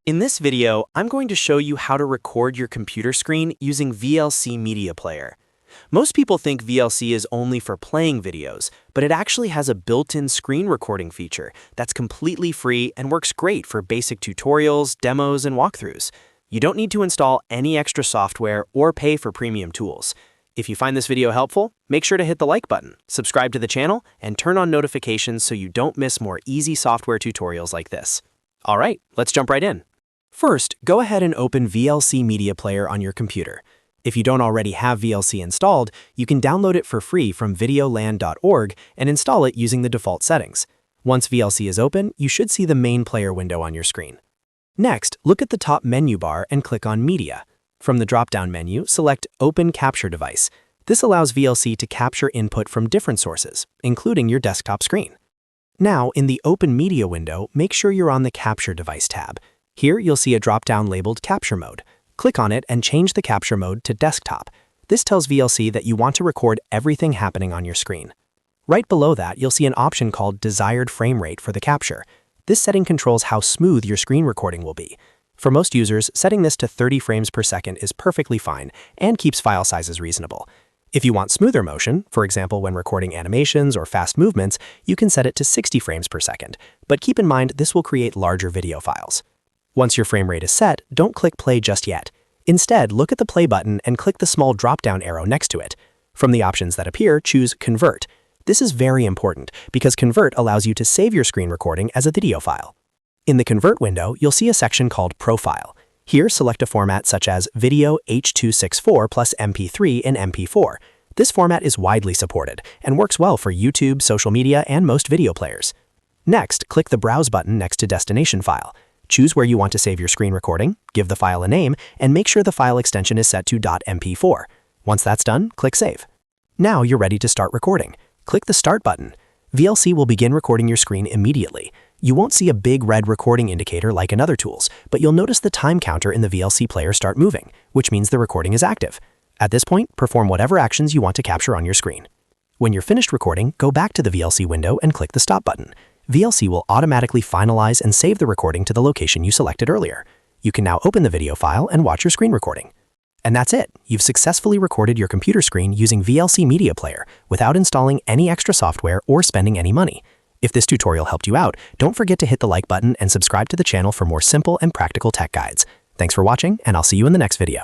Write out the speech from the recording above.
In this video, I'm going to show you how to record your computer screen using VLC Media Player. Most people think VLC is only for playing videos, but it actually has a built-in screen recording feature that's completely free and works great for basic tutorials, demos, and walkthroughs. You don't need to install any extra software or pay for premium tools. If you find this video helpful, make sure to hit the like button, subscribe to the channel, and turn on notifications so you don't miss more easy software tutorials like this. All right, let's jump right in. First, go ahead and open VLC Media Player on your computer. If you don't already have VLC installed, you can download it for free from videoland.org and install it using the default settings. Once VLC is open, you should see the main player window on your screen. Next, look at the top menu bar and click on Media. From the drop-down menu, select Open Capture Device. This allows VLC to capture input from different sources, including your desktop screen. Now, in the Open Media window, make sure you're on the Capture Device tab. Here, you'll see a drop-down labeled Capture Mode. Click on it and change the capture mode to Desktop. This tells VLC that you want to record everything happening on your screen. Right below that, you'll see an option called Desired Frame Rate for the capture. This setting controls how smooth your screen recording will be. For most users, setting this to 30 frames per second is perfectly fine and keeps file sizes reasonable. If you want smoother motion, for example when recording animations or fast movements, you can set it to 60 frames per second, but keep in mind this will create larger video files. Once your frame rate is set, don't click play just yet. Instead, look at the play button and click the small drop-down arrow next to it. From the options that appear, choose Convert. This is very important because Convert allows you to save your screen recording as a video file. In the Convert window, you'll see a section called Profile. Here, select a format such as Video H.264 plus MP3 and MP4. This format is widely supported and works well for YouTube, social media, and most video players. Next, click the Browse button next to Destination File. Choose where you want to save your screen recording, give the file a name, and make sure the file extension is set to .mp4. Once that's done, click Save. Now you're ready to start recording. Click the Start button. VLC will begin recording your screen immediately. You won't see a big red recording indicator like in other tools, but you'll notice the time counter in the VLC player start moving, which means the recording is active. At this point, perform whatever actions you want to capture on your screen. When you're finished recording, go back to the VLC window and click the Stop button. VLC will automatically finalize and save the recording to the location you selected earlier. You can now open the video file and watch your screen recording. And that's it. You've successfully recorded your computer screen using VLC Media Player without installing any extra software or spending any money. If this tutorial helped you out, don't forget to hit the like button and subscribe to the channel for more simple and practical tech guides. Thanks for watching, and I'll see you in the next video.